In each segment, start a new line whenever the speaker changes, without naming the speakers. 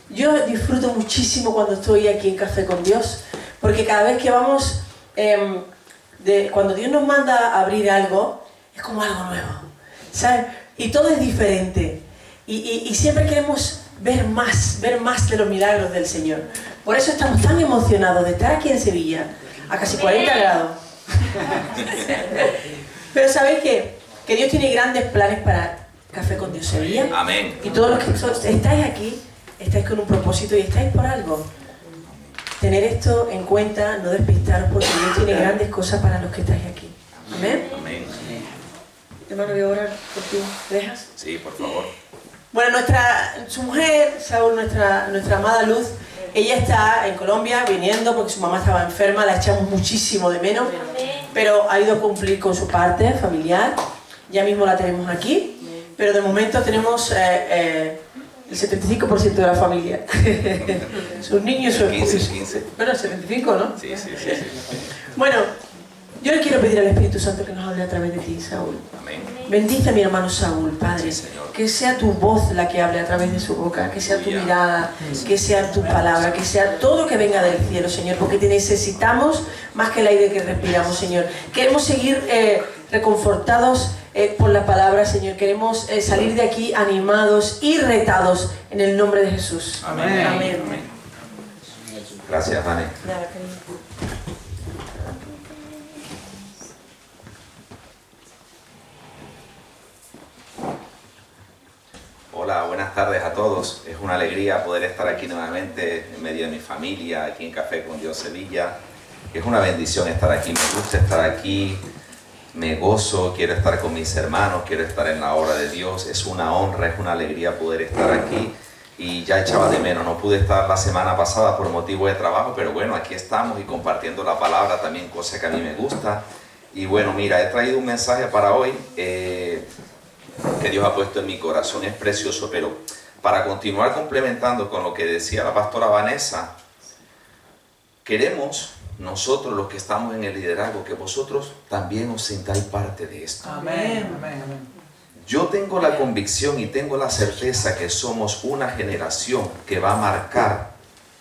Yo disfruto muchísimo cuando estoy aquí en Café con Dios, porque cada vez que vamos, cuando Dios nos manda a abrir algo, es como algo nuevo, ¿sabes? Y todo es diferente. Y siempre queremos ver más de los milagros del Señor. Por eso estamos tan emocionados de estar aquí en Sevilla, a casi 40 grados. Pero ¿sabéis qué? Que Dios tiene grandes planes para Café con Dios Sevilla.
Amén.
Y todos los que estáis aquí, estáis con un propósito y estáis por algo. Tener esto en cuenta, no despistaros, porque Dios tiene grandes cosas para los que estáis aquí. Amén.
Amén.
Hermano, voy a orar por ti. ¿Me dejas?
Sí, por favor.
Bueno, su mujer, Saúl, nuestra amada Luz, ella está en Colombia viniendo porque su mamá estaba enferma, la echamos muchísimo de menos, pero ha ido a cumplir con su parte familiar. Ya mismo la tenemos aquí, pero de momento tenemos el 75% de la familia. Sus niños y su esposo.
15.
Bueno, el 75, ¿no?
Sí.
Bueno, yo le quiero pedir al Espíritu Santo que nos hable a través de ti, Saúl.
Amén.
Bendice a mi hermano Saúl, Padre,
Sí, Señor.
que sea tu voz la que hable a través de su boca, que sea tu mirada, que sea tu palabra, que sea todo que venga del cielo, Señor, porque te necesitamos más que el aire que respiramos, Señor. Queremos seguir reconfortados por la palabra, Señor. Queremos salir de aquí animados y retados en el nombre de Jesús.
Amén.
Amén.
Gracias, Dani.
Nada, cariño.
Hola, buenas tardes a todos. Es una alegría poder estar aquí nuevamente en medio de mi familia, aquí en Café con Dios Sevilla. Es una bendición estar aquí, me gusta estar aquí, me gozo, quiero estar con mis hermanos, quiero estar en la obra de Dios. Es una honra, es una alegría poder estar aquí. Y ya echaba de menos, no pude estar la semana pasada por motivo de trabajo, pero bueno, aquí estamos y compartiendo la palabra también, cosa que a mí me gusta. Y bueno, mira, he traído un mensaje para hoy que Dios ha puesto en mi corazón, es precioso, pero para continuar complementando con lo que decía la pastora Vanessa, queremos nosotros los que estamos en el liderazgo que vosotros también os sintáis parte de esto.
Amén, amén, amén.
Yo tengo la convicción y tengo la certeza que somos una generación que va a marcar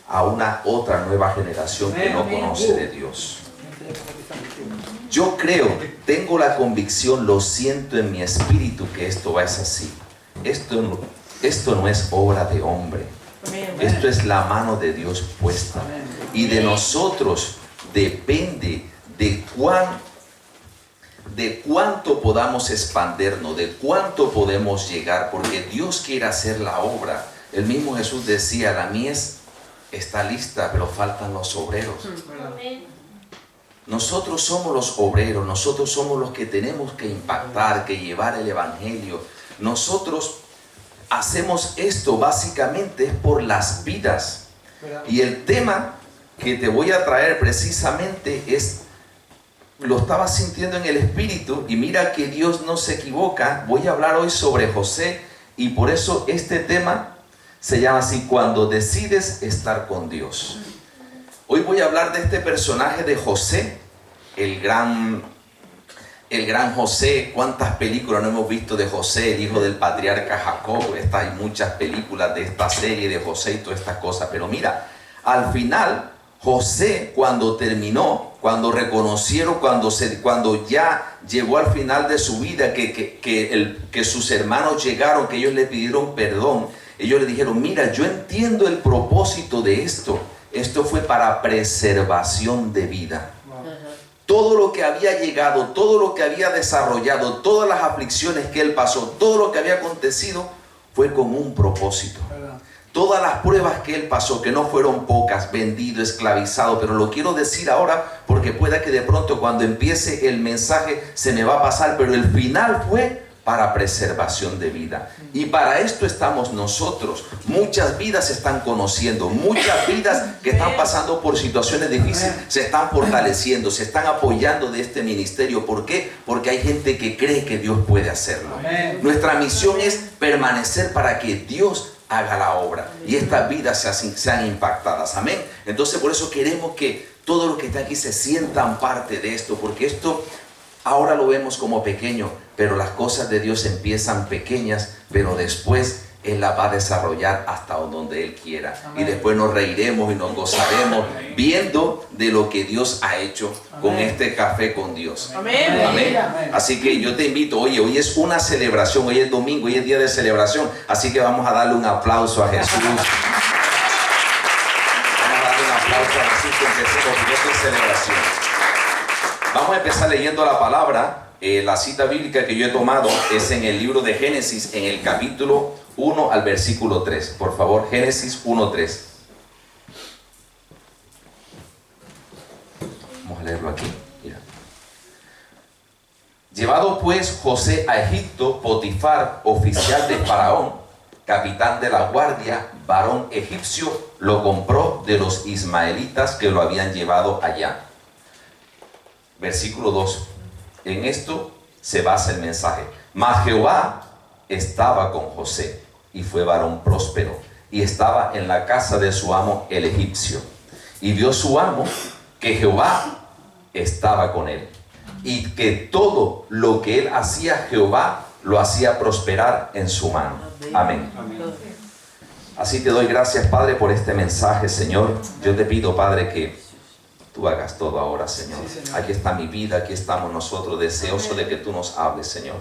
a una otra nueva generación que no conoce de Dios. Yo creo, tengo la convicción, lo siento en mi espíritu que esto es así. Esto no es obra de hombre. Esto es la mano de Dios puesta. Y de nosotros depende de cuánto podamos expandernos, de cuánto podemos llegar, porque Dios quiere hacer la obra. El mismo Jesús decía, la mies está lista, pero faltan los obreros. Nosotros somos los obreros, nosotros somos los que tenemos que impactar, que llevar el evangelio. Nosotros hacemos esto básicamente por las vidas. Y el tema que te voy a traer precisamente es, lo estaba sintiendo en el espíritu y mira que Dios no se equivoca. Voy a hablar hoy sobre José y por eso este tema se llama así, cuando decides estar con Dios. Hoy voy a hablar de este personaje de José, el gran José. ¿Cuántas películas no hemos visto de José, el hijo del patriarca Jacob? Hay muchas películas de esta serie de José y todas estas cosas. Pero mira, al final, José cuando terminó, cuando reconocieron, cuando ya llegó al final de su vida, que sus hermanos llegaron, que ellos le pidieron perdón, ellos le dijeron, mira, yo entiendo el propósito de esto. Esto fue para preservación de vida. Todo lo que había llegado, todo lo que había desarrollado, todas las aflicciones que él pasó, todo lo que había acontecido, fue con un propósito. Todas las pruebas que él pasó, que no fueron pocas, vendido, esclavizado, pero lo quiero decir ahora porque pueda que de pronto cuando empiece el mensaje se me va a pasar, pero el final fue para preservación de vida. Y para esto estamos nosotros. Muchas vidas se están conociendo, muchas vidas que están pasando por situaciones difíciles, se están fortaleciendo, se están apoyando de este ministerio. ¿Por qué? Porque hay gente que cree que Dios puede hacerlo. Nuestra misión es permanecer para que Dios haga la obra y estas vidas sean impactadas. Amén. Entonces por eso queremos que todos los que están aquí se sientan parte de esto, porque esto ahora lo vemos como pequeño, pero las cosas de Dios empiezan pequeñas, pero después Él la va a desarrollar hasta donde Él quiera. Y después nos reiremos y nos gozaremos viendo de lo que Dios ha hecho con este café con Dios.
Amén.
Amén. Así que yo te invito, oye, hoy es una celebración, hoy es domingo, hoy es día de celebración. Así que vamos a darle un aplauso a Jesús. Vamos a darle un aplauso a Jesús que empecemos con esta celebración. Vamos a empezar leyendo la palabra. La cita bíblica que yo he tomado es en el libro de Génesis, en el capítulo 1 al versículo 3. Por favor, Génesis 1:3. Vamos a leerlo aquí. Mira. Llevado pues José a Egipto, Potifar, oficial de Faraón, capitán de la guardia, varón egipcio, lo compró de los ismaelitas que lo habían llevado allá. Versículo 2. En esto se basa el mensaje. Mas Jehová estaba con José y fue varón próspero y estaba en la casa de su amo el egipcio. Y vio su amo que Jehová estaba con él y que todo lo que él hacía, Jehová lo hacía prosperar en su mano. Amén. Así te doy gracias, Padre, por este mensaje, Señor. Yo te pido, Padre, que tú hagas todo ahora, Señor. Aquí está mi vida, aquí estamos nosotros, deseosos de que tú nos hables, Señor.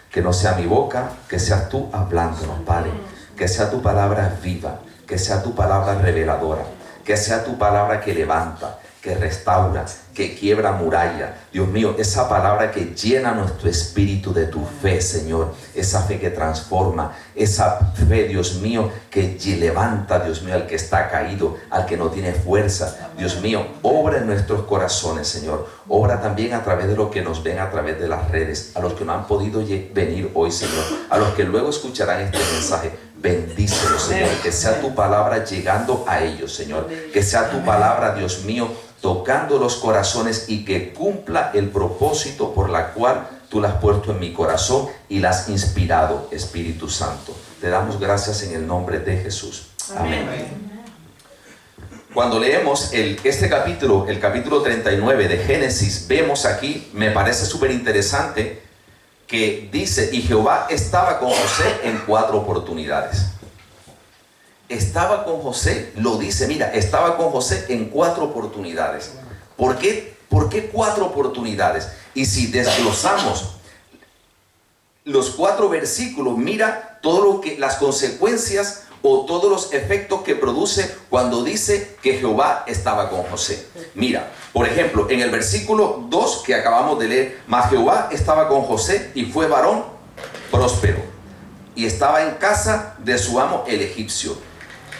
Que no sea mi boca, que seas tú hablándonos, Padre. Que sea tu palabra viva, que sea tu palabra reveladora, que sea tu palabra que levanta, que restaura, que quiebra muralla. Dios mío, esa palabra que llena nuestro espíritu de tu fe, Señor. Esa fe que transforma, esa fe, Dios mío, que levanta, Dios mío, al que está caído, al que no tiene fuerza. Dios mío, obra en nuestros corazones, Señor. Obra también a través de lo que nos ven a través de las redes, a los que no han podido venir hoy, Señor, a los que luego escucharán este mensaje. Bendícelos, Señor, que sea tu palabra llegando a ellos, Señor. Que sea tu palabra, Dios mío, tocando los corazones y que cumpla el propósito por la cual tú la has puesto en mi corazón y la has inspirado, Espíritu Santo. Te damos gracias en el nombre de Jesús. Amén. Cuando leemos este capítulo, el capítulo 39 de Génesis, vemos aquí, me parece súper interesante, que dice, y Jehová estaba con José en 4 oportunidades. Estaba con José, lo dice, mira, estaba con José en 4 oportunidades. ¿Por qué 4 oportunidades? Y si desglosamos los 4 versículos, mira todo lo que, las consecuencias o todos los efectos que produce cuando dice que Jehová estaba con José. Mira, por ejemplo, en el versículo 2 que acabamos de leer, mas Jehová estaba con José y fue varón próspero y estaba en casa de su amo el egipcio.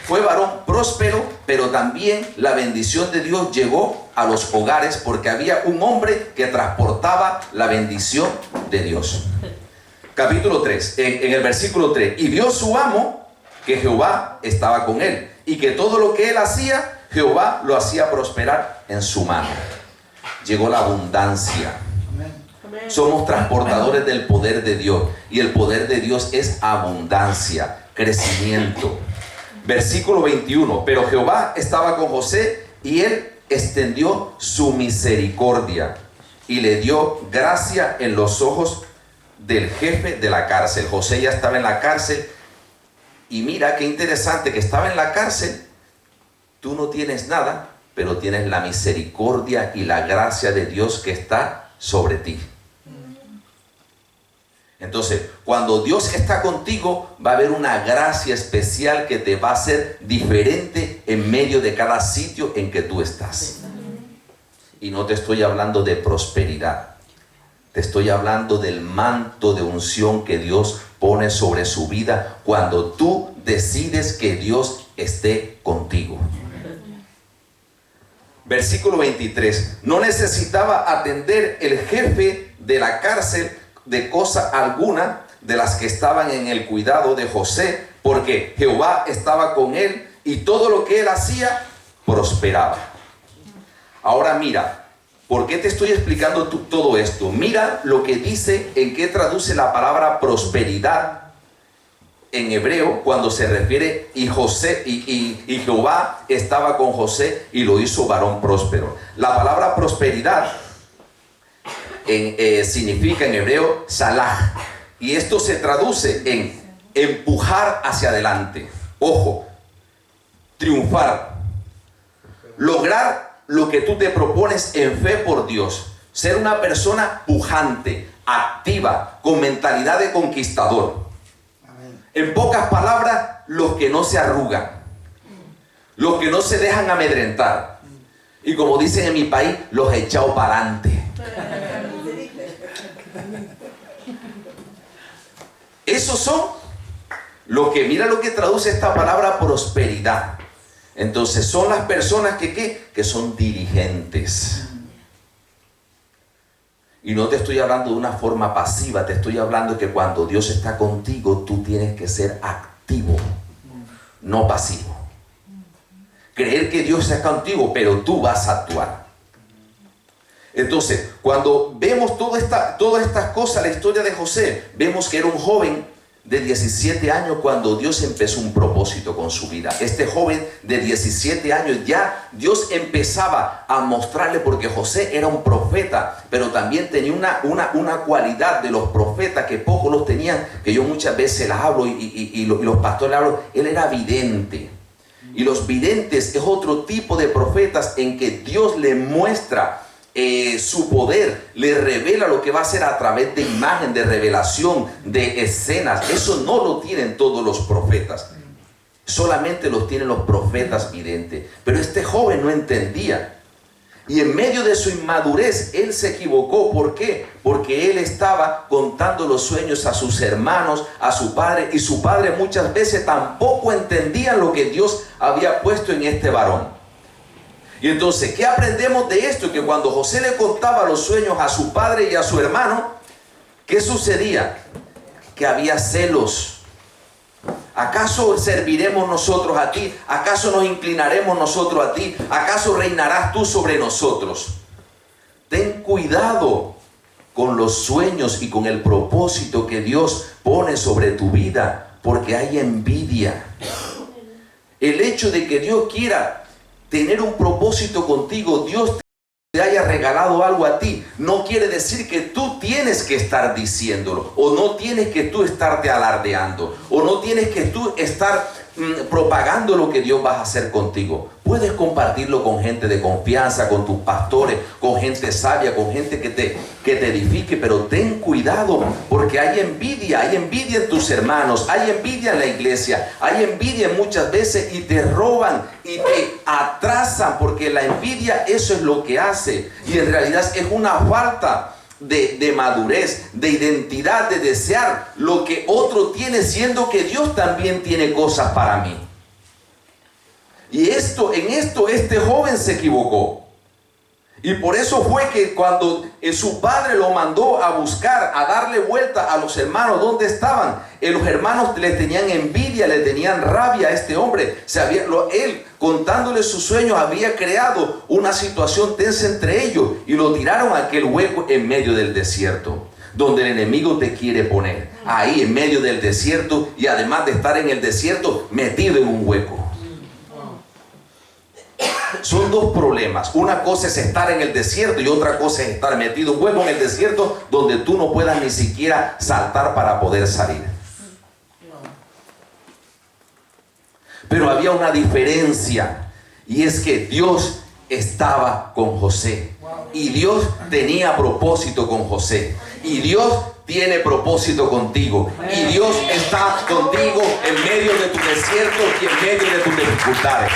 Fue varón próspero, pero también la bendición de Dios llegó a los hogares porque había un hombre que transportaba la bendición de Dios. Capítulo 3, en el versículo 3, y vio su amo que Jehová estaba con él y que todo lo que él hacía, Jehová lo hacía prosperar en su mano. Llegó la abundancia. Somos transportadores del poder de Dios y el poder de Dios es abundancia, crecimiento. Versículo 21, pero Jehová estaba con José y él extendió su misericordia y le dio gracia en los ojos del jefe de la cárcel. José ya estaba en la cárcel y mira qué interesante que estaba en la cárcel. Tú no tienes nada, pero tienes la misericordia y la gracia de Dios que está sobre ti. Entonces, cuando Dios está contigo, va a haber una gracia especial que te va a hacer diferente en medio de cada sitio en que tú estás. Y no te estoy hablando de prosperidad. Te estoy hablando del manto de unción que Dios pone sobre su vida cuando tú decides que Dios esté contigo. Versículo 23. No necesitaba atender el jefe de la cárcel de cosa alguna de las que estaban en el cuidado de José, porque Jehová estaba con él y todo lo que él hacía prosperaba. Ahora mira, ¿por qué te estoy explicando todo esto? Mira lo que dice, en qué traduce la palabra prosperidad en hebreo cuando se refiere y Jehová estaba con José y lo hizo varón próspero. La palabra prosperidad significa en hebreo salah, y esto se traduce en empujar hacia adelante. Ojo, triunfar. Lograr lo que tú te propones en fe por Dios. Ser una persona pujante, activa, con mentalidad de conquistador. En pocas palabras, los que no se arrugan, los que no se dejan amedrentar. Y como dicen en mi país, los echados para adelante. Esos son los que, mira lo que traduce esta palabra prosperidad. Entonces son las personas que son diligentes. Y no te estoy hablando de una forma pasiva, te estoy hablando de que cuando Dios está contigo, tú tienes que ser activo, no pasivo. Creer que Dios está contigo, pero tú vas a actuar. Entonces, cuando vemos todas estas cosas, la historia de José, vemos que era un joven de 17 años cuando Dios empezó un propósito con su vida. Este joven de 17 años ya Dios empezaba a mostrarle, porque José era un profeta, pero también tenía una cualidad de los profetas que pocos los tenían, que yo muchas veces las hablo y los pastores hablo. Él era vidente. Y los videntes es otro tipo de profetas en que Dios le muestra su poder, le revela lo que va a hacer a través de imagen, de revelación, de escenas. Eso no lo tienen todos los profetas, solamente los tienen los profetas videntes. Pero este joven no entendía, y en medio de su inmadurez él se equivocó. ¿Por qué? Porque él estaba contando los sueños a sus hermanos, a su padre, y su padre muchas veces tampoco entendía lo que Dios había puesto en este varón. Y entonces, ¿qué aprendemos de esto? Que cuando José le contaba los sueños a su padre y a su hermano, ¿qué sucedía? Que había celos. ¿Acaso serviremos nosotros a ti? ¿Acaso nos inclinaremos nosotros a ti? ¿Acaso reinarás tú sobre nosotros? Ten cuidado con los sueños y con el propósito que Dios pone sobre tu vida, porque hay envidia. El hecho de que Dios quiera tener un propósito contigo, Dios te haya regalado algo a ti, no quiere decir que tú tienes que estar diciéndolo, o no tienes que tú estarte alardeando, o no tienes que tú estar propagando lo que Dios va a hacer contigo. Puedes compartirlo con gente de confianza, con tus pastores, con gente sabia, con gente que te edifique, pero ten cuidado, porque hay envidia en tus hermanos, hay envidia en la iglesia, hay envidia muchas veces, y te roban y te atrasan, porque la envidia eso es lo que hace, y en realidad es una falta de madurez, de identidad, de desear lo que otro tiene, siendo que Dios también tiene cosas para mí. Y en esto este joven se equivocó. Y por eso fue que cuando su padre lo mandó a buscar, a darle vuelta a los hermanos donde estaban, los hermanos le tenían envidia, le tenían rabia a este hombre. Él, contándole sus sueños, había creado una situación tensa entre ellos, y lo tiraron a aquel hueco en medio del desierto, donde el enemigo te quiere poner, ahí en medio del desierto, y además de estar en el desierto, metido en un hueco. Son dos problemas. Una cosa es estar en el desierto, y otra cosa es estar metido un hueco en el desierto donde tú no puedas ni siquiera saltar para poder salir. Pero había una diferencia, y es que Dios estaba con José, y Dios tenía propósito con José, y Dios tiene propósito contigo, y Dios está contigo en medio de tu desierto y en medio de tus dificultades.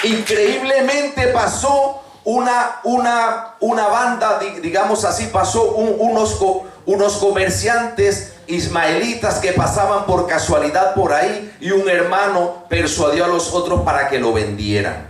Increíblemente pasó una banda, digamos así, pasó unos comerciantes ismaelitas que pasaban por casualidad por ahí, y un hermano persuadió a los otros para que lo vendieran.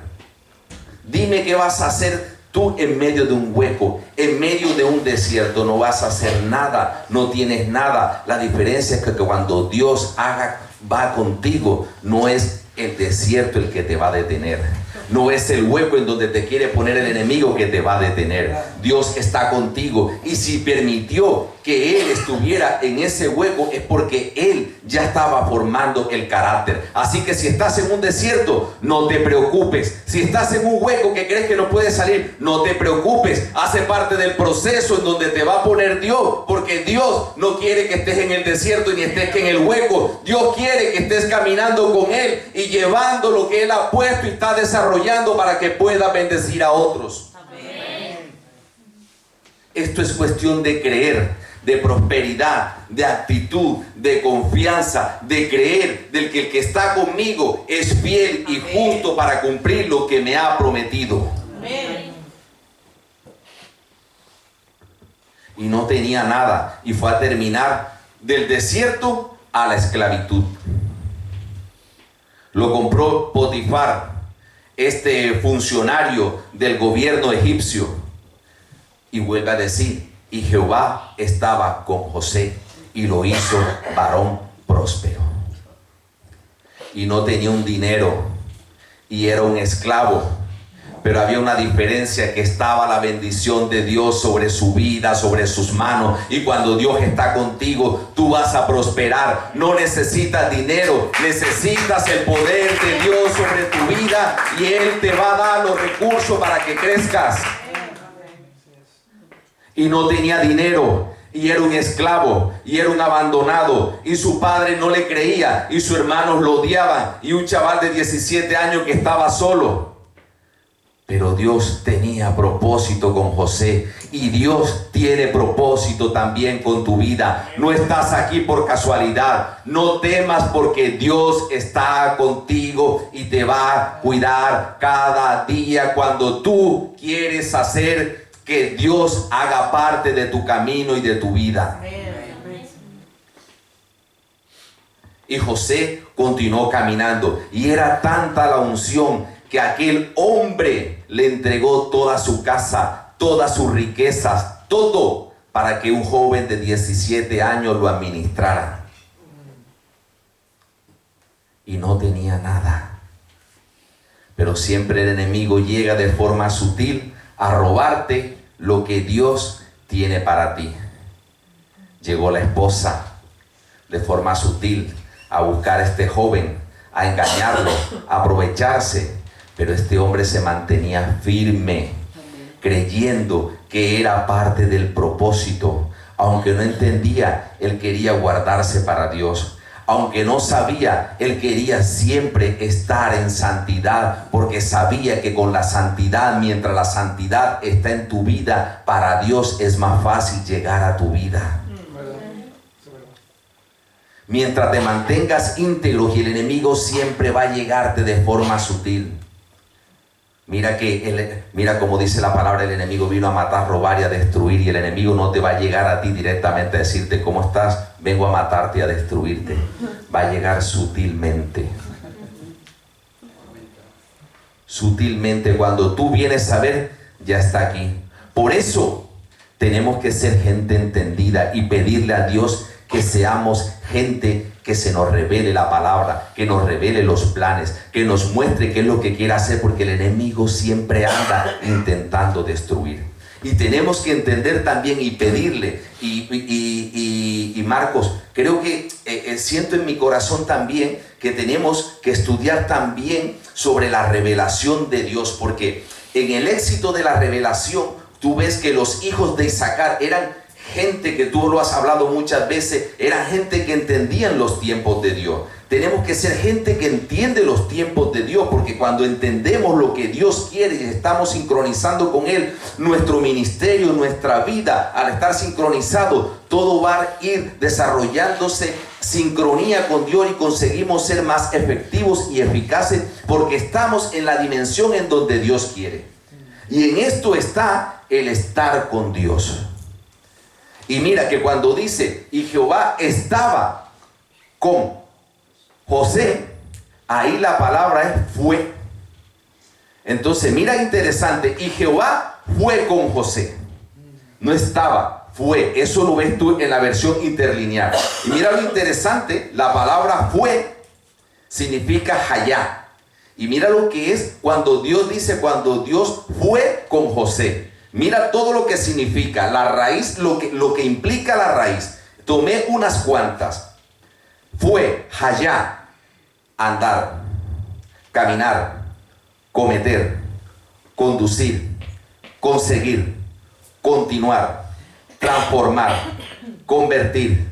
Dime qué vas a hacer tú en medio de un hueco, en medio de un desierto. No vas a hacer nada, no tienes nada. La diferencia es que cuando Dios va contigo, no es el desierto el que te va a detener, no es el hueco en donde te quiere poner el enemigo que te va a detener. Dios está contigo, y si permitió que él estuviera en ese hueco es porque él ya estaba formando el carácter. Así que si estás en un desierto, no te preocupes. Si estás en un hueco que crees que no puedes salir, no te preocupes. Hace parte del proceso en donde te va a poner Dios, porque Dios no quiere que estés en el desierto ni estés en el hueco. Dios quiere que estés caminando con Él y llevando lo que Él ha puesto y está desarrollando para que pueda bendecir a otros. Amén. Esto es cuestión de creer, de prosperidad, de actitud, de confianza, de creer del que el que está conmigo es fiel y justo para cumplir lo que me ha prometido. Amén. Y no tenía nada y fue a terminar del desierto a la esclavitud. Lo compró Potifar, este funcionario del gobierno egipcio, y vuelve a decir: y Jehová estaba con José y lo hizo varón próspero. Y no tenía un dinero y era un esclavo, pero había una diferencia, que estaba la bendición de Dios sobre su vida, sobre sus manos. Y cuando Dios está contigo, tú vas a prosperar. No necesitas dinero, necesitas el poder de Dios sobre tu vida y Él te va a dar los recursos para que crezcas. Y no tenía dinero, y era un esclavo, y era un abandonado, y su padre no le creía, y sus hermanos lo odiaban, y un chaval de 17 años que estaba solo. Pero Dios tenía propósito con José, y Dios tiene propósito también con tu vida. No estás aquí por casualidad. No temas, porque Dios está contigo y te va a cuidar cada día cuando tú quieres hacer que Dios haga parte de tu camino y de tu vida. Y José continuó caminando, y era tanta la unción que aquel hombre le entregó toda su casa, todas sus riquezas, todo, para que un joven de 17 años lo administrara. Y no tenía nada. Pero siempre el enemigo llega de forma sutil a robarte lo que Dios tiene para ti. Llegó la esposa de forma sutil a buscar a este joven, a engañarlo, a aprovecharse, pero este hombre se mantenía firme, creyendo que era parte del propósito. Aunque no entendía, él quería guardarse para Dios. Aunque no sabía, él quería siempre estar en santidad, porque sabía que con la santidad, mientras la santidad está en tu vida, para Dios es más fácil llegar a tu vida. Mientras te mantengas íntegro, y el enemigo siempre va a llegarte de forma sutil. Mira como dice la palabra, el enemigo vino a matar, robar y a destruir, y el enemigo no te va a llegar a ti directamente a decirte: ¿cómo estás? Vengo a matarte y a destruirte. Va a llegar sutilmente. Sutilmente, cuando tú vienes a ver, ya está aquí. Por eso tenemos que ser gente entendida y pedirle a Dios que seamos gente que se nos revele la palabra, que nos revele los planes, que nos muestre qué es lo que quiere hacer, porque el enemigo siempre anda intentando destruir. Y tenemos que entender también y pedirle. Y Marcos, creo que siento en mi corazón también que tenemos que estudiar también sobre la revelación de Dios, porque en el éxito de la revelación, tú ves que los hijos de Isaacar eran gente que tú lo has hablado muchas veces, eran gente que entendían los tiempos de Dios. Tenemos que ser gente que entiende los tiempos de Dios, porque cuando entendemos lo que Dios quiere y estamos sincronizando con Él, nuestro ministerio, nuestra vida, al estar sincronizado, todo va a ir desarrollándose sincronía con Dios y conseguimos ser más efectivos y eficaces, porque estamos en la dimensión en donde Dios quiere. Y en esto está el estar con Dios. Y mira que cuando dice: y Jehová estaba con José, ahí la palabra es fue. Entonces mira, interesante, y Jehová fue con José. No estaba, fue. Eso lo ves tú en la versión interlineal. Y mira lo interesante, la palabra fue significa hayá. Y mira lo que es cuando Dios dice: cuando Dios fue con José. Mira todo lo que significa la raíz, lo que implica la raíz. Tomé unas cuantas. Fue hayá, andar, caminar, cometer, conducir, conseguir, continuar, transformar, convertir,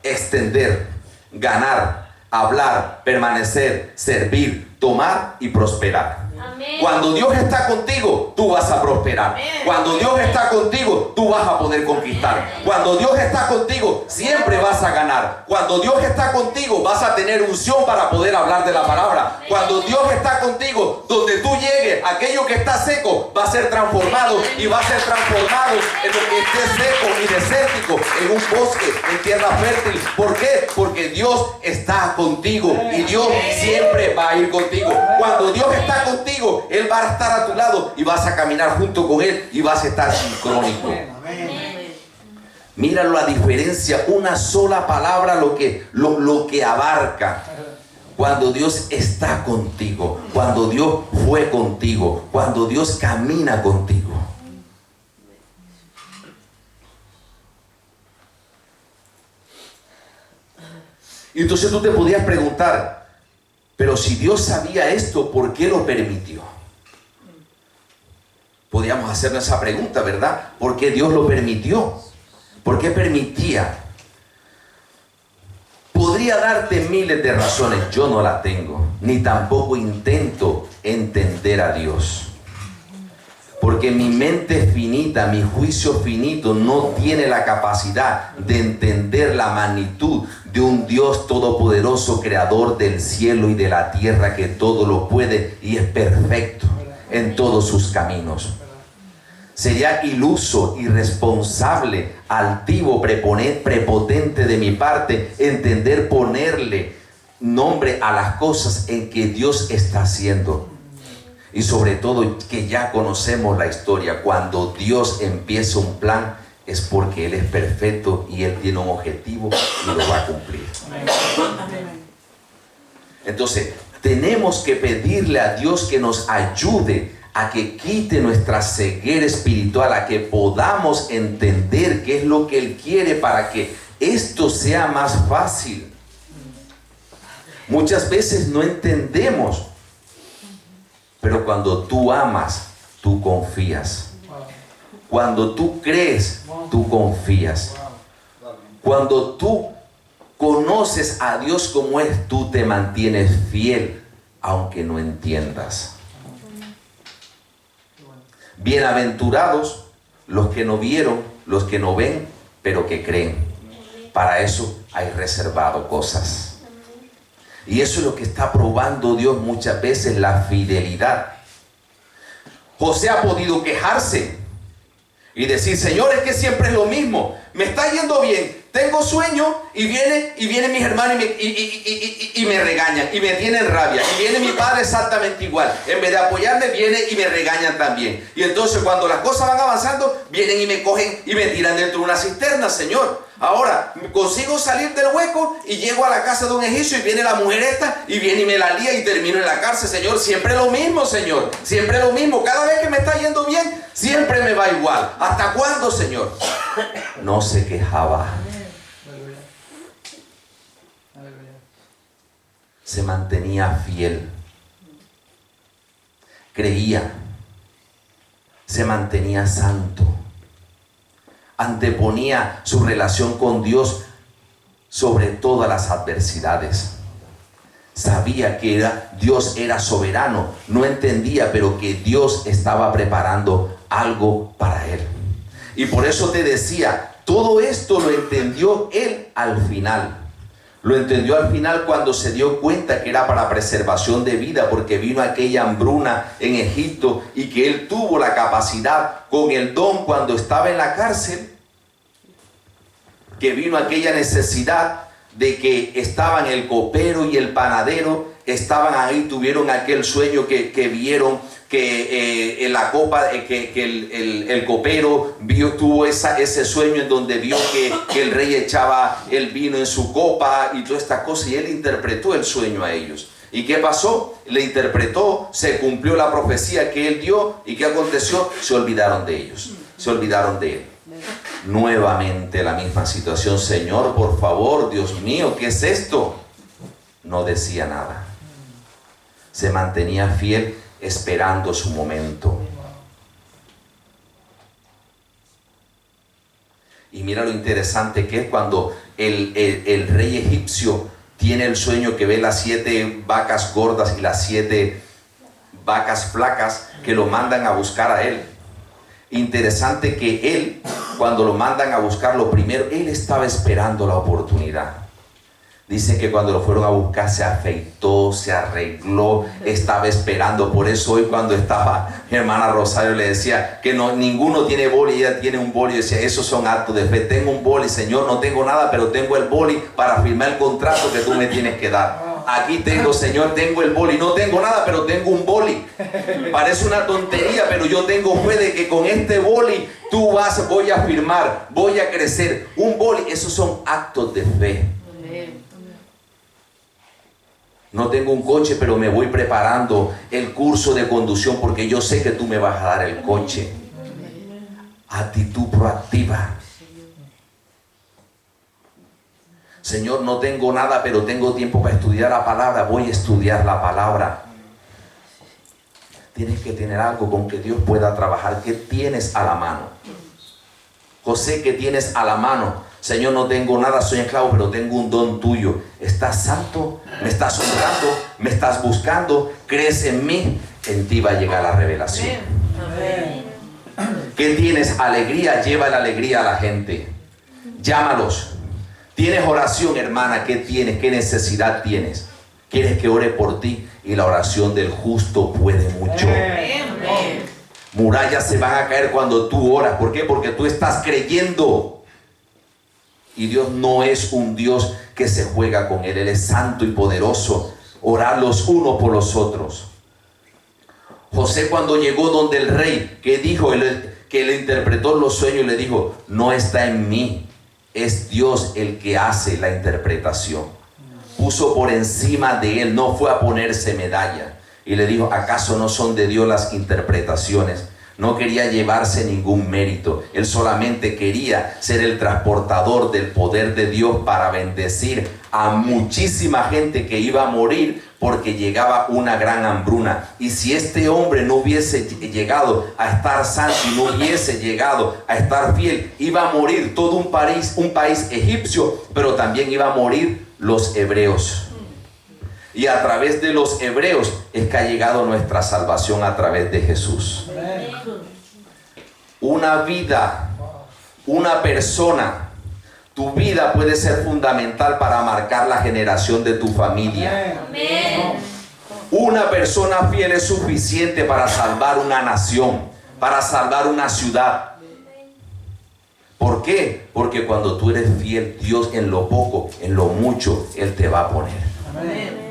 extender, ganar, hablar, permanecer, servir, tomar y prosperar.
Amén.
Cuando Dios está contigo, tú vas a prosperar. Cuando Dios está contigo, tú vas a poder conquistar. Cuando Dios está contigo, siempre vas a ganar. Cuando Dios está contigo, vas a tener unción para poder hablar de la palabra. Cuando Dios está contigo, donde tú llegues, aquello que está seco va a ser transformado y va a ser transformado en lo que esté seco y desértico, en un bosque, en tierra fértil. ¿Por qué? Porque Dios está contigo y Dios siempre va a ir contigo. Cuando Dios está contigo, Él va a estar a tu lado y vas a caminar junto con Él y vas a estar sincrónico. Mira la diferencia, una sola palabra lo que abarca. Cuando Dios está contigo, cuando Dios fue contigo, cuando Dios camina contigo. Y entonces tú te podías preguntar, pero si Dios sabía esto, ¿por qué lo permitió? Podríamos hacernos esa pregunta, ¿verdad? ¿Por qué Dios lo permitió? ¿Por qué permitía? Podría darte miles de razones, yo no las tengo, ni tampoco intento entender a Dios. Porque mi mente finita, mi juicio finito no tiene la capacidad de entender la magnitud de un Dios todopoderoso, creador del cielo y de la tierra, que todo lo puede y es perfecto en todos sus caminos. Sería iluso, irresponsable, altivo, prepotente de mi parte entender ponerle nombre a las cosas en que Dios está haciendo. Y sobre todo que ya conocemos la historia. Cuando Dios empieza un plan es porque Él es perfecto y Él tiene un objetivo y lo va a cumplir. Entonces tenemos que pedirle a Dios que nos ayude a que quite nuestra ceguera espiritual, a que podamos entender qué es lo que Él quiere para que esto sea más fácil. Muchas veces no entendemos. Pero cuando tú amas, tú confías. Cuando tú crees, tú confías. Cuando tú conoces a Dios como es, tú te mantienes fiel, aunque no entiendas. Bienaventurados los que no vieron, los que no ven, pero que creen. Para eso hay reservado cosas. Y eso es lo que está probando Dios muchas veces, la fidelidad. José ha podido quejarse y decir, Señor, es que siempre es lo mismo. Me está yendo bien, tengo sueño y vienen mis hermanos y me regañan y me tienen rabia. Y viene mi padre exactamente igual. En vez de apoyarme, viene y me regañan también. Y entonces cuando las cosas van avanzando, vienen y me cogen y me tiran dentro de una cisterna, Señor. Ahora consigo salir del hueco y llego a la casa de un egipcio y viene la mujer esta y viene y me la lía y termino en la cárcel. Señor, siempre lo mismo, Señor. Siempre lo mismo. Cada vez que me está yendo bien, siempre me va igual. ¿Hasta cuándo, Señor? No se quejaba. Se mantenía fiel. Creía. Se mantenía santo. Anteponía su relación con Dios sobre todas las adversidades. Sabía que Dios era soberano, no entendía, pero que Dios estaba preparando algo para él. Y por eso te decía, todo esto lo entendió él al final. Lo entendió al final cuando se dio cuenta que era para preservación de vida, porque vino aquella hambruna en Egipto y que él tuvo la capacidad con el don cuando estaba en la cárcel, que vino aquella necesidad de que estaban el copero y el panadero, estaban ahí, tuvieron aquel sueño que vieron que en la copa, que el copero tuvo ese sueño en donde vio que el rey echaba el vino en su copa y toda esta cosa, y él interpretó el sueño a ellos. ¿Y qué pasó? Le interpretó, se cumplió la profecía que él dio, y ¿qué aconteció? Se olvidaron de ellos. Se olvidaron de él. Nuevamente la misma situación. Señor, por favor, Dios mío, ¿qué es esto? No decía nada. Se mantenía fiel esperando su momento. Y mira lo interesante que es cuando el rey egipcio tiene el sueño que ve las 7 vacas gordas y las 7 vacas flacas que lo mandan a buscar a él. Interesante que él, cuando lo mandan a buscar, lo primero, él estaba esperando la oportunidad. Dicen que cuando lo fueron a buscar se afeitó, se arregló, estaba esperando. Por eso hoy cuando estaba mi hermana Rosario le decía que no, ninguno tiene boli, ella tiene un boli. Y decía, esos son actos de fe. Tengo un boli, Señor, no tengo nada, pero tengo el boli para firmar el contrato que tú me tienes que dar. Aquí tengo, Señor, tengo el boli. No tengo nada, pero tengo un boli. Parece una tontería, pero yo tengo fe de que con este boli voy a firmar, voy a crecer. Un boli, esos son actos de fe. No tengo un coche, pero me voy preparando el curso de conducción porque yo sé que tú me vas a dar el coche. Actitud proactiva. Señor, no tengo nada, pero tengo tiempo para estudiar la palabra. Voy a estudiar la palabra. Tienes que tener algo con que Dios pueda trabajar. ¿Qué tienes a la mano? José, ¿qué tienes a la mano? Señor, no tengo nada, soy esclavo, pero tengo un don tuyo. ¿Estás santo? ¿Me estás honrando? ¿Me estás buscando? ¿Crees en mí? En ti va a llegar la revelación. Amén. ¿Qué tienes? Alegría. Lleva la alegría a la gente. Llámalos. ¿Tienes oración, hermana? ¿Qué tienes? ¿Qué necesidad tienes? ¿Quieres que ore por ti? Y la oración del justo puede mucho. Amén. Murallas se van a caer cuando tú oras. ¿Por qué? Porque tú estás creyendo. Y Dios no es un Dios que se juega con Él. Él es santo y poderoso. Orar los unos por los otros. José, cuando llegó donde el rey, que dijo, que le interpretó los sueños, le dijo, no está en mí, es Dios el que hace la interpretación. Puso por encima de él, no fue a ponerse medalla. Y le dijo, ¿acaso no son de Dios las interpretaciones? No quería llevarse ningún mérito. Él solamente quería ser el transportador del poder de Dios para bendecir a muchísima gente que iba a morir porque llegaba una gran hambruna. Y si este hombre no hubiese llegado a estar santo y no hubiese llegado a estar fiel, iba a morir todo un país egipcio, pero también iba a morir los hebreos. Y a través de los hebreos es que ha llegado nuestra salvación a través de Jesús. Una vida, una persona, tu vida puede ser fundamental para marcar la generación de tu familia. Una persona fiel es suficiente para salvar una nación, para salvar una ciudad. ¿Por qué? Porque cuando tú eres fiel, Dios en lo poco, en lo mucho, Él te va a poner. Amén.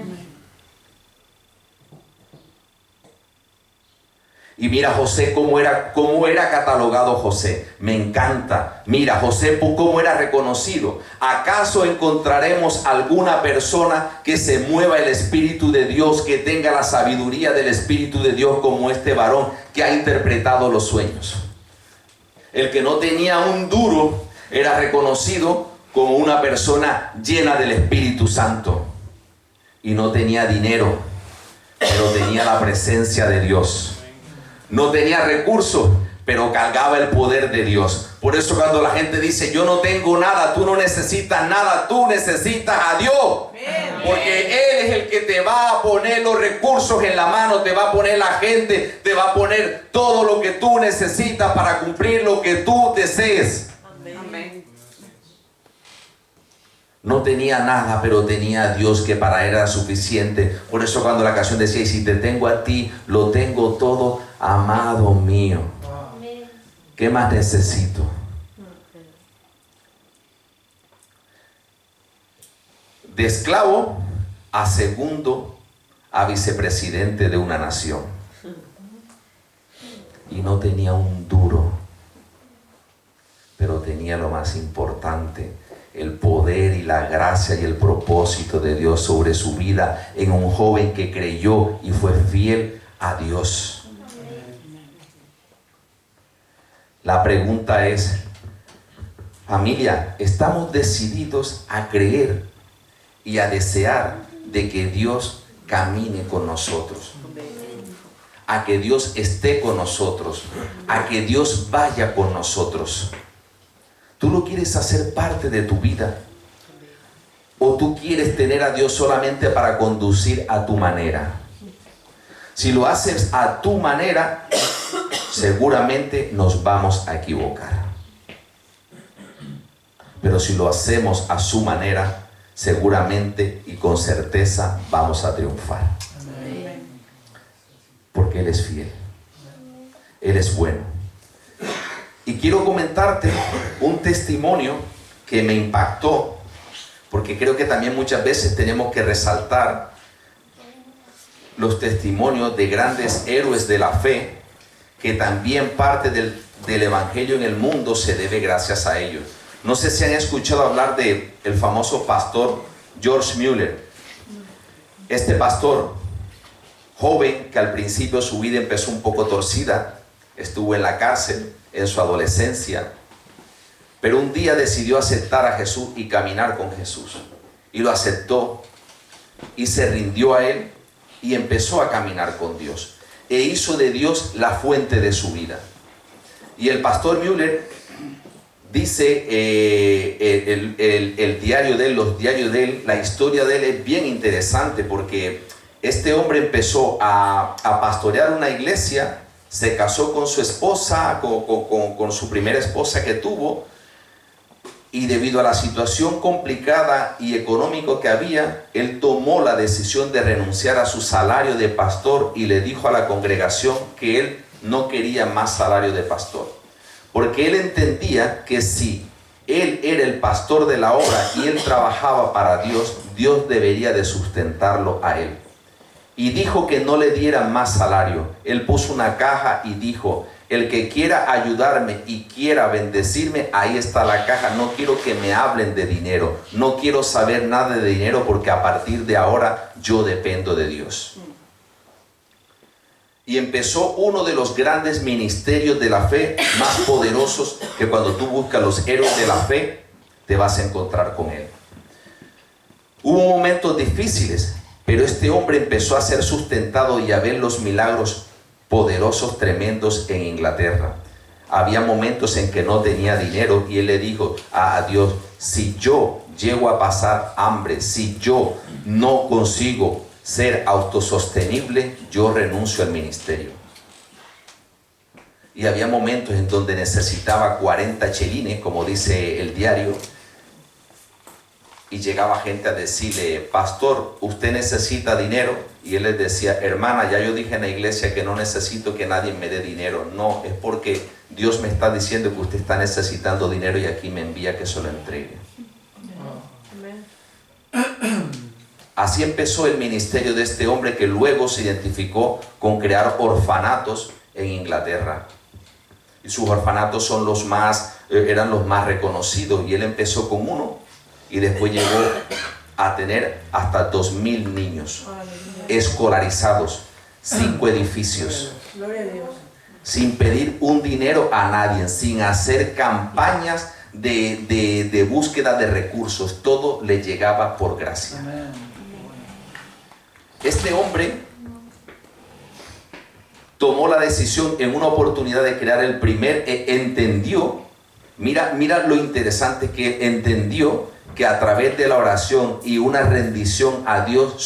Y mira José, cómo era catalogado José. Me encanta. Mira José, cómo era reconocido. ¿Acaso encontraremos alguna persona que se mueva el Espíritu de Dios, que tenga la sabiduría del Espíritu de Dios como este varón que ha interpretado los sueños? El que no tenía un duro era reconocido como una persona llena del Espíritu Santo. Y no tenía dinero, pero tenía la presencia de Dios. No tenía recursos, pero cargaba el poder de Dios. Por eso cuando la gente dice, yo no tengo nada, tú no necesitas nada, tú necesitas a Dios. Porque Él es el que te va a poner los recursos en la mano, te va a poner la gente, te va a poner todo lo que tú necesitas para cumplir lo que tú desees. Amén. No tenía nada, pero tenía a Dios, que para él era suficiente. Por eso cuando la canción decía, y si te tengo a ti, lo tengo todo, amado mío. ¿Qué más necesito? De esclavo a segundo, a vicepresidente de una nación. Y no tenía un duro, pero tenía lo más importante, el poder y la gracia y el propósito de Dios sobre su vida, en un joven que creyó y fue fiel a Dios. La pregunta es, familia, ¿estamos decididos a creer y a desear de que Dios camine con nosotros? A que Dios esté con nosotros, a que Dios vaya con nosotros. ¿Tú lo quieres hacer parte de tu vida? ¿O tú quieres tener a Dios solamente para conducir a tu manera? Si lo haces a tu manera, seguramente nos vamos a equivocar. Pero si lo hacemos a su manera, seguramente y con certeza vamos a triunfar. Porque Él es fiel. Él es bueno. Y quiero comentarte un testimonio que me impactó, porque creo que también muchas veces tenemos que resaltar los testimonios de grandes héroes de la fe, que también parte del evangelio en el mundo se debe gracias a ellos. No sé si han escuchado hablar del famoso pastor George Mueller. Este pastor joven, que al principio su vida empezó un poco torcida, estuvo en la cárcel en su adolescencia, pero un día decidió aceptar a Jesús y caminar con Jesús, y lo aceptó y se rindió a Él y empezó a caminar con Dios e hizo de Dios la fuente de su vida. Y el pastor Mueller dice, el diario de él, los diarios de él, la historia de él es bien interesante, porque este hombre empezó a pastorear una iglesia, se casó con su esposa, con su primera esposa que tuvo, y debido a la situación complicada y económico que había, él tomó la decisión de renunciar a su salario de pastor y le dijo a la congregación que él no quería más salario de pastor, porque él entendía que si él era el pastor de la obra y él trabajaba para Dios, Dios debería de sustentarlo a él. Y dijo que no le dieran más salario. Él puso una caja y dijo: el que quiera ayudarme y quiera bendecirme, ahí está la caja. No quiero que me hablen de dinero. No quiero saber nada de dinero, porque a partir de ahora yo dependo de Dios. Y empezó uno de los grandes ministerios de la fe más poderosos, que cuando tú buscas los héroes de la fe, te vas a encontrar con él. Hubo momentos difíciles, pero este hombre empezó a ser sustentado y a ver los milagros poderosos, tremendos en Inglaterra. Había momentos en que no tenía dinero y él le dijo a Dios: si yo llego a pasar hambre, si yo no consigo ser autosostenible, yo renuncio al ministerio. Y había momentos en donde necesitaba 40 chelines, como dice el diario, y llegaba gente a decirle: pastor, ¿usted necesita dinero? Y él les decía: hermana, ya yo dije en la iglesia que no necesito que nadie me dé dinero. No, es porque Dios me está diciendo que usted está necesitando dinero y aquí me envía que se lo entregue. Así empezó el ministerio de este hombre, que luego se identificó con crear orfanatos en Inglaterra. Y sus orfanatos eran los más reconocidos, y él empezó con uno y después llegó a tener hasta 2000 niños escolarizados, 5 edificios, sin pedir un dinero a nadie, sin hacer campañas de búsqueda de recursos. Todo le llegaba por gracia. Este hombre tomó la decisión en una oportunidad de crear el primer, entendió, mira lo interesante, que entendió que a través de la oración y una rendición a Dios,